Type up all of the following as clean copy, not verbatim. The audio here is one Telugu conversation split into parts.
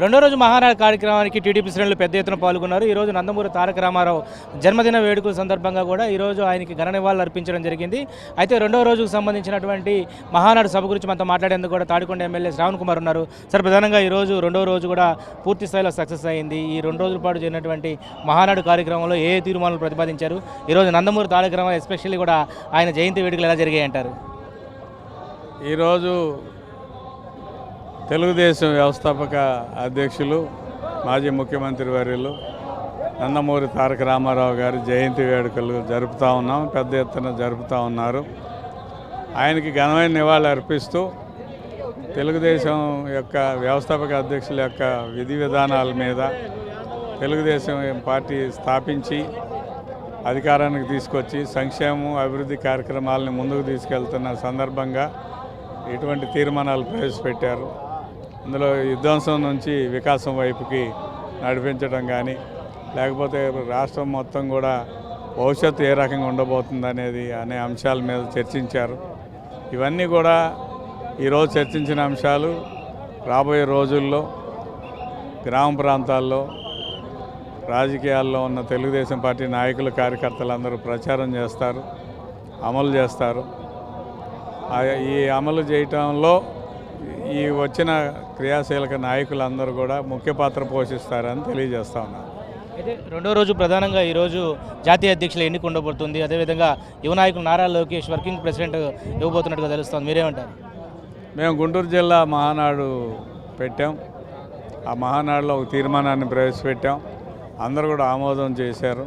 రెండో రోజు మహానాడు కార్యక్రమానికి టీడీపీ శ్రేణులు పెద్ద ఎత్తున పాల్గొన్నారు. ఈరోజు నందమూరి తారక రామారావు జన్మదిన వేడుకల సందర్భంగా కూడా ఈరోజు ఆయనకి ఘన నివాళులు అర్పించడం జరిగింది. అయితే రెండో రోజుకు సంబంధించినటువంటి మహానాడు సభ గురించి మనతో మాట్లాడేందుకు కూడా తాడికొండ ఎమ్మెల్యే శ్రావణ్ కుమార్ ఉన్నారు. సార్, ప్రధానంగా ఈరోజు రెండో రోజు కూడా పూర్తి స్థాయిలో సక్సెస్ అయింది. ఈ 2 రోజుల పాటు జరిగినటువంటి మహానాడు కార్యక్రమంలో ఏ తీర్మానాలు ప్రతిపాదించారు? ఈరోజు నందమూరి తారక రామారావు ఎస్పెషల్లీ కూడా ఆయన జయంతి వేడుకలు ఎలా జరిగాయి అంటారు? ఈరోజు తెలుగుదేశం వ్యవస్థాపక అధ్యక్షులు మాజీ ముఖ్యమంత్రి వర్యులు నందమూరి తారక రామారావు గారి జయంతి వేడుకలు జరుపుతూ ఉన్నాం. పెద్ద ఎత్తున జరుపుతూ ఉన్నారు. ఆయనకి ఘనమైన నివాళులు అర్పిస్తూ తెలుగుదేశం యొక్క వ్యవస్థాపక అధ్యక్షుల యొక్క విధి విధానాల మీద తెలుగుదేశం పార్టీ స్థాపించి అధికారానికి తీసుకొచ్చి సంక్షేమం అభివృద్ధి కార్యక్రమాలని ముందుకు తీసుకెళ్తున్న సందర్భంగా ఇటువంటి తీర్మానాలు ప్రవేశపెట్టారు. అందులో విధ్వంసం నుంచి వికాసం వైపుకి నడిపించడం కానీ, లేకపోతే రాష్ట్రం మొత్తం కూడా భవిష్యత్తు ఏ రకంగా ఉండబోతుంది అనే అంశాల మీద చర్చించారు. ఇవన్నీ కూడా ఈరోజు చర్చించిన అంశాలు రాబోయే రోజుల్లో గ్రామ ప్రాంతాల్లో రాజకీయాల్లో ఉన్న తెలుగుదేశం పార్టీ నాయకులు కార్యకర్తలందరూ ప్రచారం చేస్తారు, అమలు చేస్తారు. ఈ అమలు చేయటంలో ఈ వచ్చిన క్రియాశీలక నాయకులందరూ కూడా ముఖ్య పాత్ర పోషిస్తారని తెలియజేస్తా ఉన్నారు. అయితే రెండో రోజు ప్రధానంగా ఈరోజు జాతీయ అధ్యక్షులు ఎన్నిక ఉండబోతుంది. అదేవిధంగా యువ నాయకులు నారా లోకేష్ వర్కింగ్ ప్రెసిడెంట్ ఇవ్వబోతున్నట్టుగా తెలుస్తుంది. మీరేమంటారు? మేము గుంటూరు జిల్లా మహానాడు పెట్టాం. ఆ మహానాడులో ఒక తీర్మానాన్ని ప్రవేశపెట్టాం. అందరూ కూడా ఆమోదం చేశారు.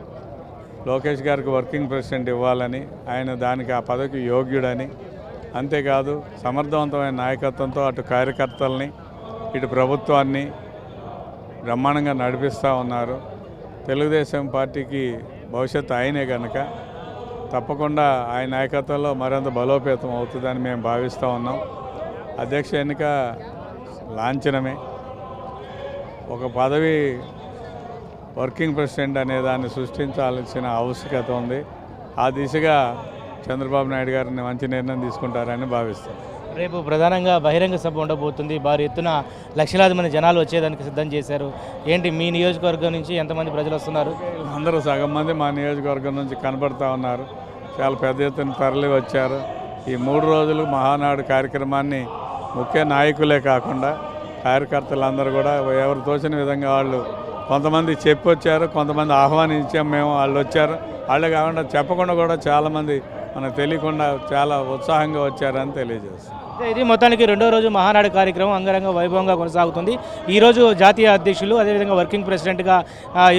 లోకేష్ గారికి వర్కింగ్ ప్రెసిడెంట్ ఇవ్వాలని, ఆయన దానికి ఆ పదవికి యోగ్యుడని, అంతేకాదు సమర్థవంతమైన నాయకత్వంతో అటు కార్యకర్తల్ని ఇటు ప్రభుత్వాన్ని బ్రహ్మాండంగా నడిపిస్తూ ఉన్నారు. తెలుగుదేశం పార్టీకి భవిష్యత్తు ఆయనే కనుక తప్పకుండా ఆయన నాయకత్వంలో మరింత బలోపేతం అవుతుందని మేము భావిస్తూ ఉన్నాం. అధ్యక్ష ఎన్నిక లాంఛనమే. ఒక పదవి వర్కింగ్ ప్రెసిడెంట్ అనే దాన్ని సృష్టించాల్సిన ఆవశ్యకత ఉంది. ఆ దిశగా చంద్రబాబు నాయుడు గారిని మంచి నిర్ణయం తీసుకుంటారని భావిస్తాం. రేపు ప్రధానంగా బహిరంగ సభ ఉండబోతుంది. భారీ ఎత్తున లక్షలాది మంది జనాలు వచ్చేదానికి సిద్ధం చేశారు. ఏంటి, మీ నియోజకవర్గం నుంచి ఎంతమంది ప్రజలు వస్తున్నారు? అందరూ సగం మంది మా నియోజకవర్గం నుంచి కనబడుతూ ఉన్నారు. చాలా పెద్ద ఎత్తున తరలి వచ్చారు. ఈ 3 రోజులు మహానాడు కార్యక్రమాన్ని ముఖ్య నాయకులే కాకుండా కార్యకర్తలందరూ కూడా ఎవరు తోచిన విధంగా వాళ్ళు కొంతమంది చెప్పొచ్చారు, కొంతమంది ఆహ్వానించాం మేము, వాళ్ళు వచ్చారు. వాళ్ళే కాకుండా చెప్పకుండా కూడా చాలామంది మనకు తెలియకుండా చాలా ఉత్సాహంగా వచ్చారని తెలియజేస్తారు. ఇది మొత్తానికి రెండో రోజు మహానాడు కార్యక్రమం అంగరంగ వైభవంగా కొనసాగుతుంది. ఈరోజు జాతీయ అధ్యక్షులు అదేవిధంగా వర్కింగ్ ప్రెసిడెంట్గా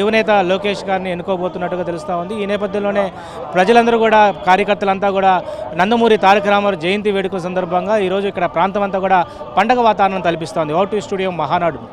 యువనేత లోకేష్ గారిని ఎన్నుకోబోతున్నట్టుగా తెలుస్తూ ఉంది. ఈ నేపథ్యంలోనే ప్రజలందరూ కూడా, కార్యకర్తలంతా కూడా నందమూరి తారక రామారావు జయంతి వేడుకల సందర్భంగా ఈరోజు ఇక్కడ ప్రాంతం అంతా కూడా పండగ వాతావరణం తలపిస్తోంది. Out studio Mahanadu.